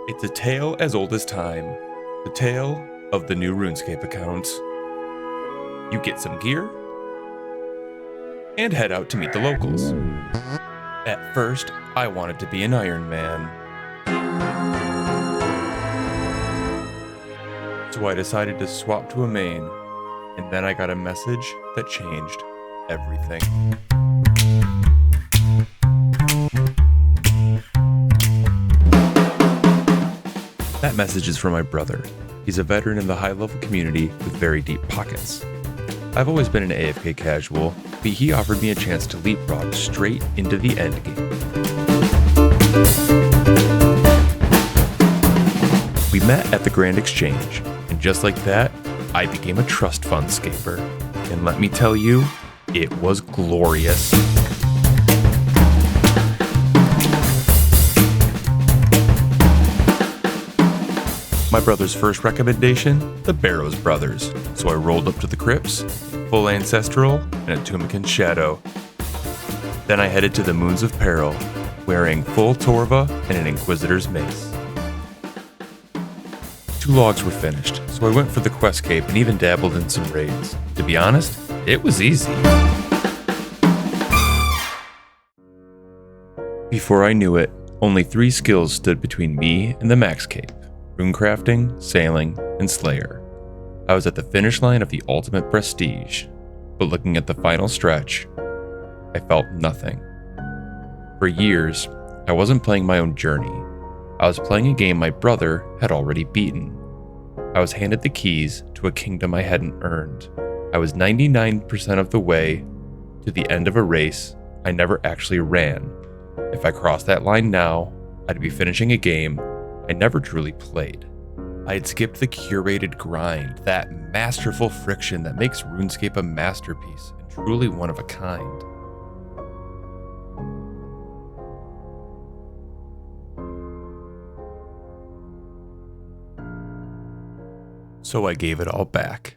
It's a tale as old as time, the tale of the new RuneScape account. You get some gear, and head out to meet the locals. At first, I wanted to be an Iron Man. So I decided to swap to a main, and then I got a message that changed everything. That message is from my brother. He's a veteran in the high-level community with very deep pockets. I've always been an AFK casual, but he offered me a chance to leapfrog straight into the endgame. We met at the Grand Exchange, and just like that, I became a trust fund scaper. And let me tell you, it was glorious. My brother's first recommendation, the Barrows Brothers. So I rolled up to the crypts, full ancestral, and a Tumican shadow. Then I headed to the Moons of Peril, wearing full Torva and an Inquisitor's mace. 2 logs were finished, so I went for the quest cape and even dabbled in some raids. To be honest, it was easy. Before I knew it, only 3 skills stood between me and the max cape: runecrafting, sailing, and slayer. I was at the finish line of the ultimate prestige, but looking at the final stretch, I felt nothing. For years, I wasn't playing my own journey. I was playing a game my brother had already beaten. I was handed the keys to a kingdom I hadn't earned. I was 99% of the way to the end of a race I never actually ran. If I crossed that line now, I'd be finishing a game I never truly played. I had skipped the curated grind, that masterful friction that makes RuneScape a masterpiece and truly one of a kind. So I gave it all back.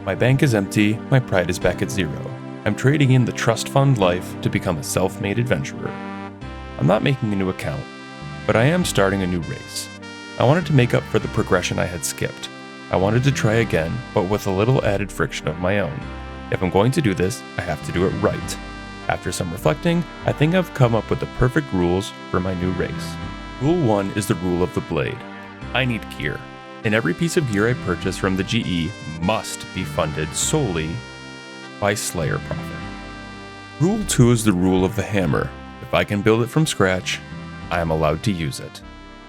My bank is empty, my pride is back at 0. I'm trading in the trust fund life to become a self-made adventurer. I'm not making a new account, but I am starting a new race. I wanted to make up for the progression I had skipped. I wanted to try again, but with a little added friction of my own. If I'm going to do this, I have to do it right. After some reflecting, I think I've come up with the perfect rules for my new race. Rule 1 is the rule of the blade. I need gear, and every piece of gear I purchase from the GE must be funded solely by Slayer profit. Rule 2 is the rule of the hammer. If I can build it from scratch, I am allowed to use it.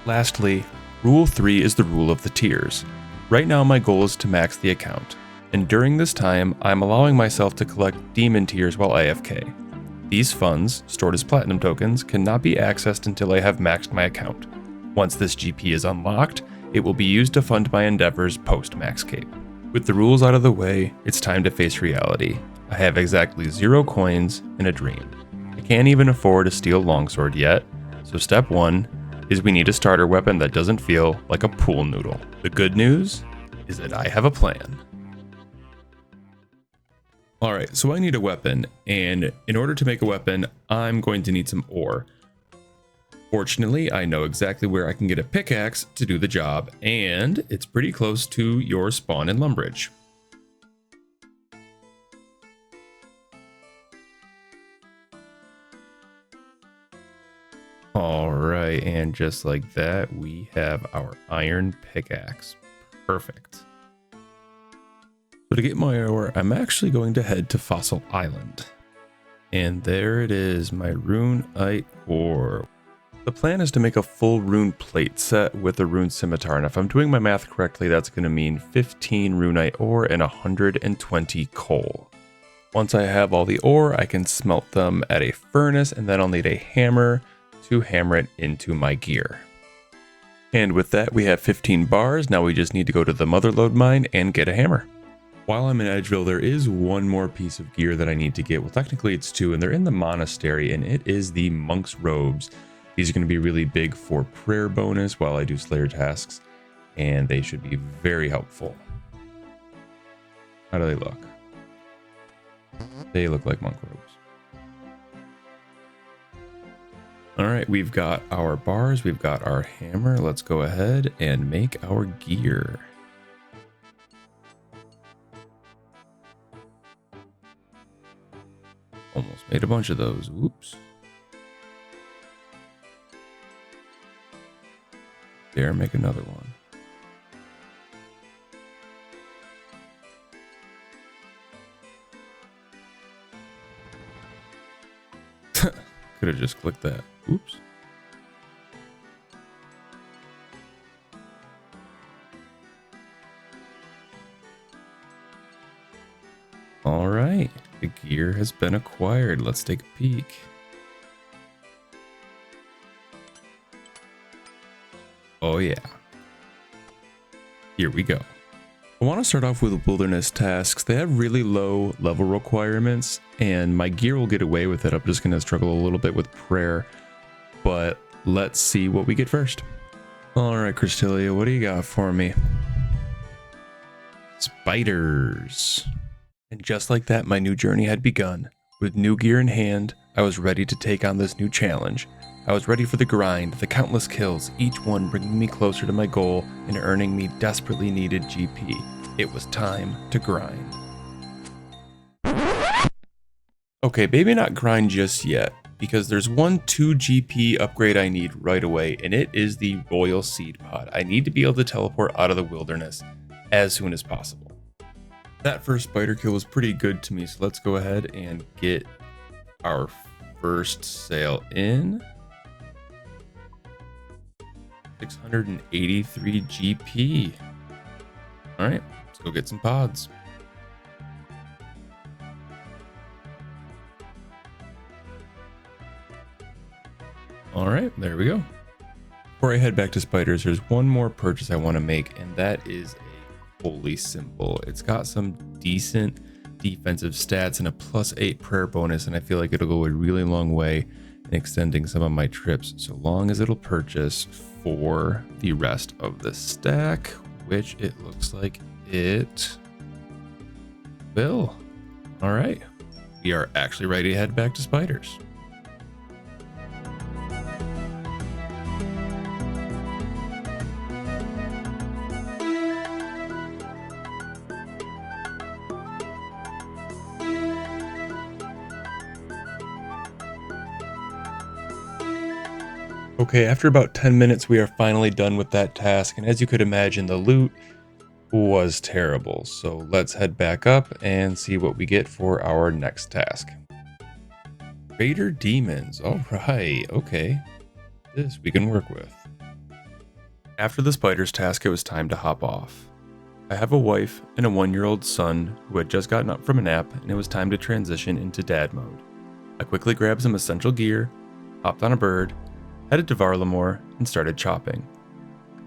Lastly, Rule 3 is the rule of the tiers. Right now my goal is to max the account, and during this time I'm allowing myself to collect demon tiers while AFK. These funds, stored as platinum tokens, cannot be accessed until I have maxed my account. Once this GP is unlocked, it will be used to fund my endeavors post-Max Scape. With the rules out of the way, it's time to face reality. I have exactly 0 coins and a dream. I can't even afford a steel longsword yet, so step 1 is we need a starter weapon that doesn't feel like a pool noodle. The good news is that I have a plan. Alright, so I need a weapon, and in order to make a weapon, I'm going to need some ore. Fortunately, I know exactly where I can get a pickaxe to do the job, and it's pretty close to your spawn in Lumbridge. Alright, and just like that, we have our iron pickaxe. Perfect. So to get my ore, I'm actually going to head to Fossil Island. And there it is, my runeite ore. The plan is to make a full rune plate set with a rune scimitar, and if I'm doing my math correctly, that's going to mean 15 runeite ore and 120 coal. Once I have all the ore, I can smelt them at a furnace, and then I'll need a hammer to hammer it into my gear. And with that, we have 15 bars. Now we just need to go to the Motherlode mine and get a hammer. While I'm in Edgeville, there is one more piece of gear that I need to get. Well, technically it's 2, and they're in the monastery, and it is the monk's robes. These are going to be really big for prayer bonus while I do Slayer tasks, and they should be very helpful. How do they look? They look like monk robes. Alright, we've got our bars, we've got our hammer. Let's go ahead and make our gear. Almost made a bunch of those. Whoops. There, make another one. Could have just clicked that. Oops. All right, the gear has been acquired. Let's take a peek. Oh yeah. Here we go. I want to start off with wilderness tasks. They have really low level requirements, and my gear will get away with it. I'm just going to struggle a little bit with prayer, but let's see what we get first. All right, Cristilia, what do you got for me? Spiders. And just like that, my new journey had begun. With new gear in hand, I was ready to take on this new challenge. I was ready for the grind, the countless kills, each one bringing me closer to my goal and earning me desperately needed GP. It was time to grind. Okay, maybe not grind just yet, because there's one 2 GP upgrade I need right away, and it is the Royal Seed Pod. I need to be able to teleport out of the wilderness as soon as possible. That first spider kill was pretty good to me, so let's go ahead and get our first sale in. 683 GP. All right, let's go get some pods. All right, there we go. Before I head back to spiders, there's one more purchase I want to make, and that is a holy symbol. It's got some decent defensive stats and a +8 prayer bonus, and I feel like it'll go a really long way in extending some of my trips, so long as it'll purchase for the rest of the stack, which it looks like it will. All right, we are actually ready to head back to spiders. Okay, after about 10 minutes, we are finally done with that task, and as you could imagine, the loot was terrible. So let's head back up and see what we get for our next task. Raider Demons, all right, okay. This we can work with. After the spiders task, it was time to hop off. I have a wife and a 1-year-old son who had just gotten up from a nap, and it was time to transition into dad mode. I quickly grabbed some essential gear, hopped on a bird, headed to Varlamore, and started chopping.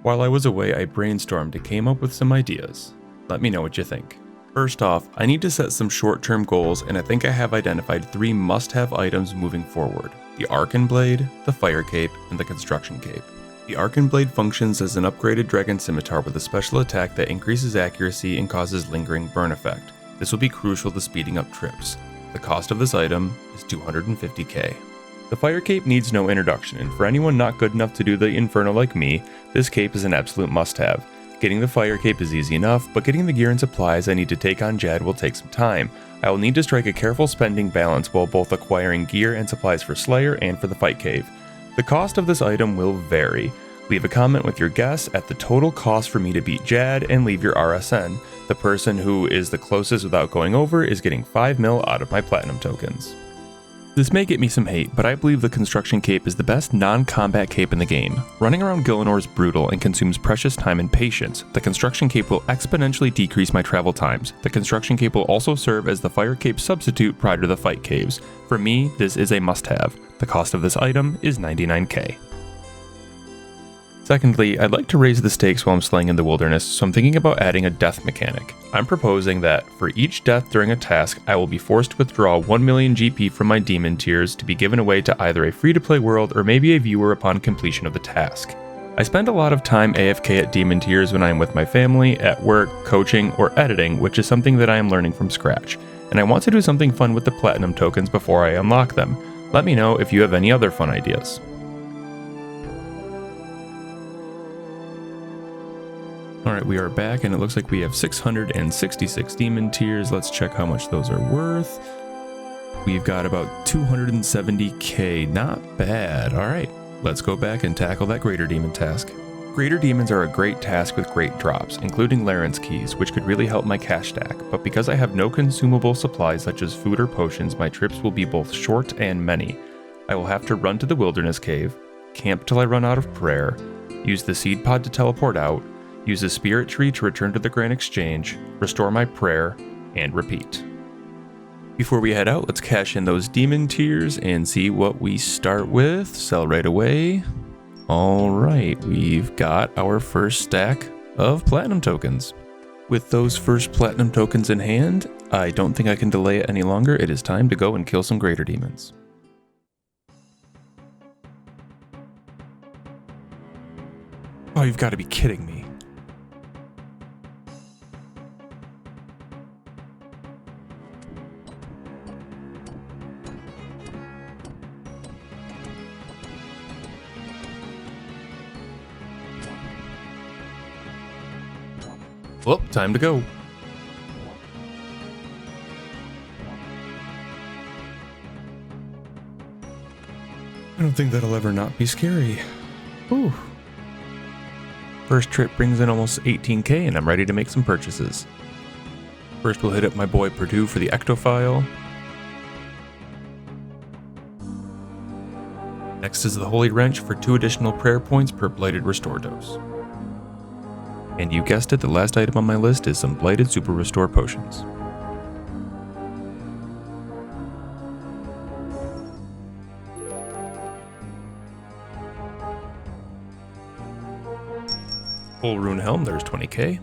While I was away, I brainstormed and came up with some ideas. Let me know what you think. First off, I need to set some short-term goals, and I think I have identified 3 must-have items moving forward: the Arcan Blade, the Fire Cape, and the Construction Cape. The Arcan Blade functions as an upgraded Dragon Scimitar with a special attack that increases accuracy and causes lingering burn effect. This will be crucial to speeding up trips. The cost of this item is 250k. The Fire Cape needs no introduction, and for anyone not good enough to do the Inferno like me, this cape is an absolute must-have. Getting the Fire Cape is easy enough, but getting the gear and supplies I need to take on Jad will take some time. I will need to strike a careful spending balance while both acquiring gear and supplies for Slayer and for the Fight Cave. The cost of this item will vary. Leave a comment with your guess at the total cost for me to beat Jad and leave your RSN. The person who is the closest without going over is getting 5 mil out of my platinum tokens. This may get me some hate, but I believe the Construction Cape is the best non-combat cape in the game. Running around Gielinor is brutal and consumes precious time and patience. The Construction Cape will exponentially decrease my travel times. The Construction Cape will also serve as the Fire Cape substitute prior to the Fight Caves. For me, this is a must-have. The cost of this item is 99k. Secondly, I'd like to raise the stakes while I'm slaying in the wilderness, so I'm thinking about adding a death mechanic. I'm proposing that for each death during a task, I will be forced to withdraw 1 million GP from my demon tiers to be given away to either a free-to-play world or maybe a viewer upon completion of the task. I spend a lot of time AFK at demon tiers when I am with my family, at work, coaching, or editing, which is something that I am learning from scratch, and I want to do something fun with the platinum tokens before I unlock them. Let me know if you have any other fun ideas. Alright, we are back, and it looks like we have 666 demon tiers. Let's check how much those are worth. We've got about 270k. Not bad. Alright, let's go back and tackle that Greater Demon task. Greater Demons are a great task with great drops, including Laren's Keys, which could really help my cash stack, but because I have no consumable supplies such as food or potions, my trips will be both short and many. I will have to run to the Wilderness Cave, camp till I run out of prayer, use the Seed Pod to teleport out, use the Spirit Tree to return to the Grand Exchange, restore my prayer, and repeat. Before we head out, let's cash in those demon tiers and see what we start with. Sell right away. Alright, we've got our first stack of platinum tokens. With those first platinum tokens in hand, I don't think I can delay it any longer. It is time to go and kill some greater demons. Oh, you've got to be kidding me. Well, time to go. I don't think that'll ever not be scary. Ooh. First trip brings in almost 18k and I'm ready to make some purchases. First we'll hit up my boy Purdue for the Ectophile. Next is the Holy Wrench for 2 additional prayer points per Blighted Restore dose. And you guessed it, the last item on my list is some Blighted Super Restore potions. Full Rune Helm, there's 20k.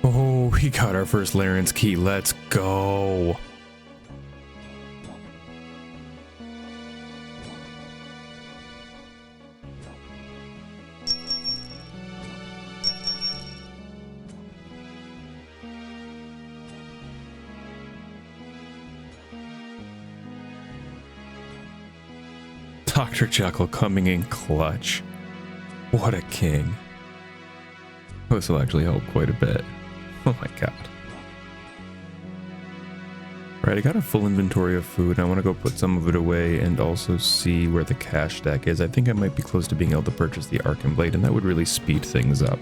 Oh, we got our first Laren's Key, let's go. Dr. Jekyll coming in clutch. What a king. This will actually help quite a bit. Oh my god. Alright, I got a full inventory of food. I want to go put some of it away and also see where the cash stack is. I think I might be close to being able to purchase the Arcan Blade, and that would really speed things up.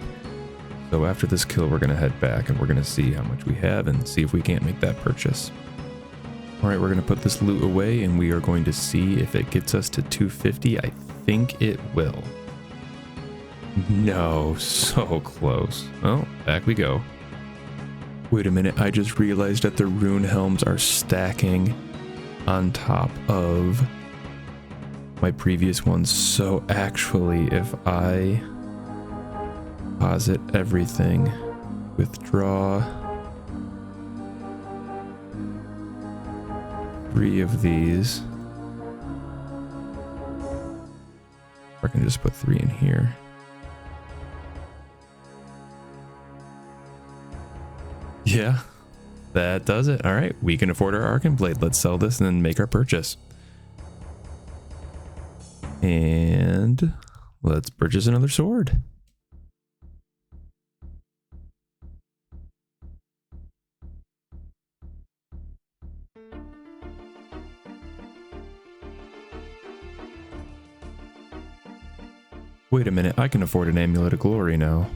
So after this kill, we're going to head back and we're going to see how much we have and see if we can't make that purchase. Alright, we're going to put this loot away and we are going to see if it gets us to 250. I think it will. No, so close. Oh, back we go. Wait a minute, I just realized that the rune helms are stacking on top of my previous ones. So actually, if I deposit everything, withdraw 3 of these, or I can just put 3 in here. Yeah, that does it. All right, we can afford our Arcane Blade. Let's sell this and then make our purchase. And let's purchase another sword. Wait a minute, I can afford an Amulet of Glory now.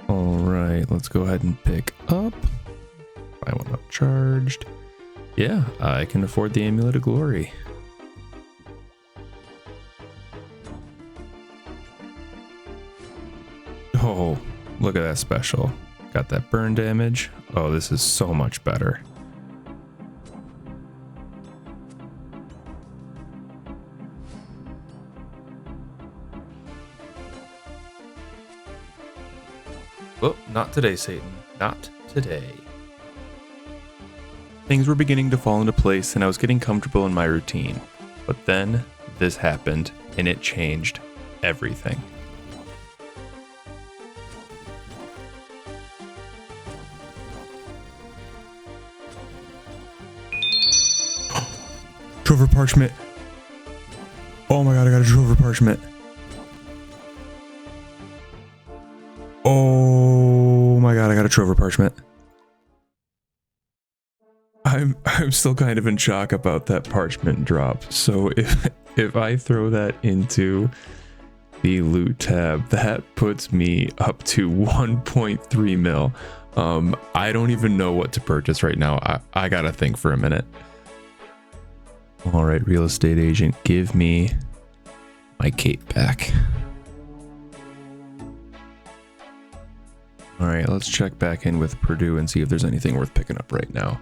Alright, let's go ahead and pick up. Buy one up charged. Yeah, I can afford the Amulet of Glory. Oh, look at that special. Got that burn damage. Oh, this is so much better. Oh, not today, Satan. Not today. Things were beginning to fall into place and I was getting comfortable in my routine. But then this happened and it changed everything. Trover Parchment. Oh my god, I got a Trover Parchment. Oh my god, I got a Trover Parchment. I'm still kind of in shock about that parchment drop. So if I throw that into the loot tab, that puts me up to 1.3 mil. I don't even know what to purchase right now. I gotta think for a minute. All right, real estate agent, give me my cape back. All right, let's check back in with Purdue and see if there's anything worth picking up right now.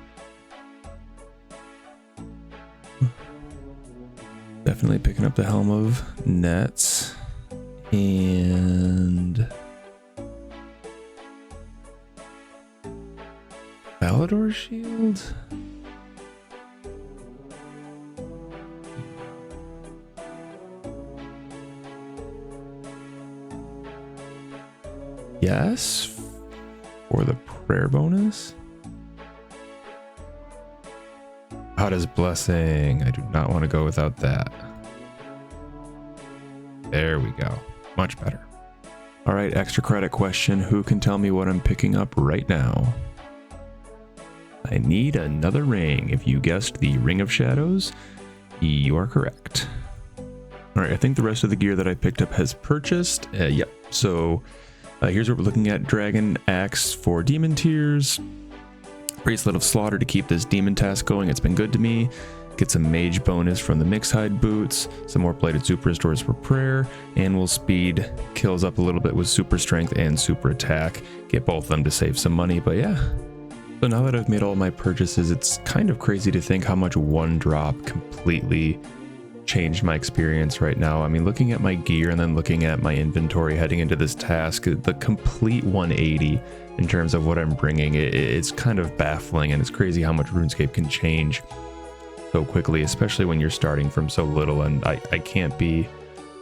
Definitely picking up the Helm of Nets and Valador Shield. Yes, for the prayer bonus. Hottest Blessing. I do not want to go without that. There we go. Much better. All right, extra credit question. Who can tell me what I'm picking up right now? I need another ring. If you guessed the Ring of Shadows, you are correct. All right, I think the rest of the gear that I picked up has purchased. Yep, so here's what we're looking at. Dragon Axe for Demon Tiers. Bracelet of Slaughter to keep this demon task going. It's been good to me. Get some mage bonus from the Mixed Hide boots. Some more plated super restores for prayer. Animal speed kills up a little bit with super strength and super attack. Get both of them to save some money, but yeah. So now that I've made all my purchases, it's kind of crazy to think how much one drop completely changed my experience right now. I mean, looking at my gear and then looking at my inventory heading into this task, the complete 180 in terms of what I'm bringing, it's kind of baffling, and it's crazy how much RuneScape can change so quickly, especially when you're starting from so little. And I can't be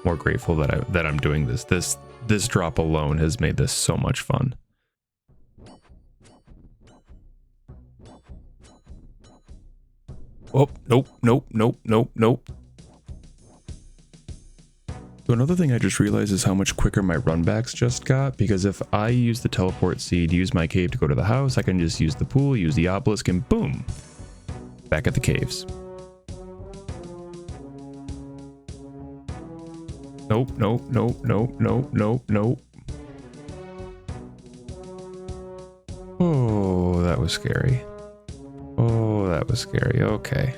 more grateful that I'm doing this. This drop alone has made this so much fun. Oh, nope. So another thing I just realized is how much quicker my runbacks just got, because if I use the teleport seed, use my cave to go to the house, I can just use the pool, use the obelisk, and boom, back at the caves. Nope. Oh, that was scary. Okay.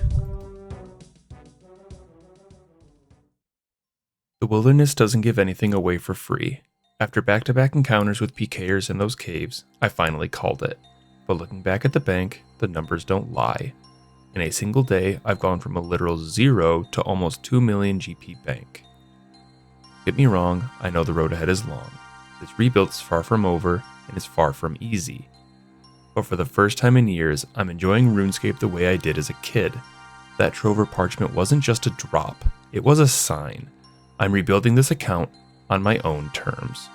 The wilderness doesn't give anything away for free. After back-to-back encounters with PKers in those caves, I finally called it. But looking back at the bank, the numbers don't lie. In a single day, I've gone from a literal 0 to almost 2 million GP bank. Get me wrong, I know the road ahead is long. This rebuild is far from over and is far from easy. But for the first time in years, I'm enjoying RuneScape the way I did as a kid. That Trover parchment wasn't just a drop, it was a sign. I'm rebuilding this account on my own terms.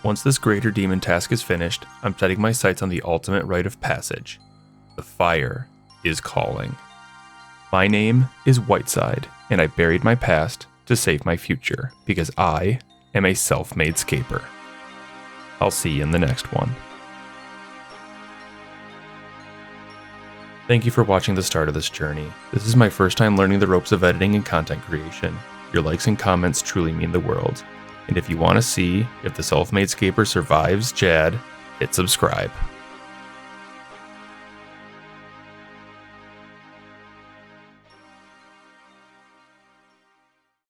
Once this greater demon task is finished, I'm setting my sights on the ultimate rite of passage. The fire is calling. My name is Whiteside, and I buried my past to save my future, because I am a self-made scaper. I'll see you in the next one. Thank you for watching the start of this journey. This is my first time learning the ropes of editing and content creation. Your likes and comments truly mean the world. And if you want to see if the self-made scaper survives Jad, hit subscribe.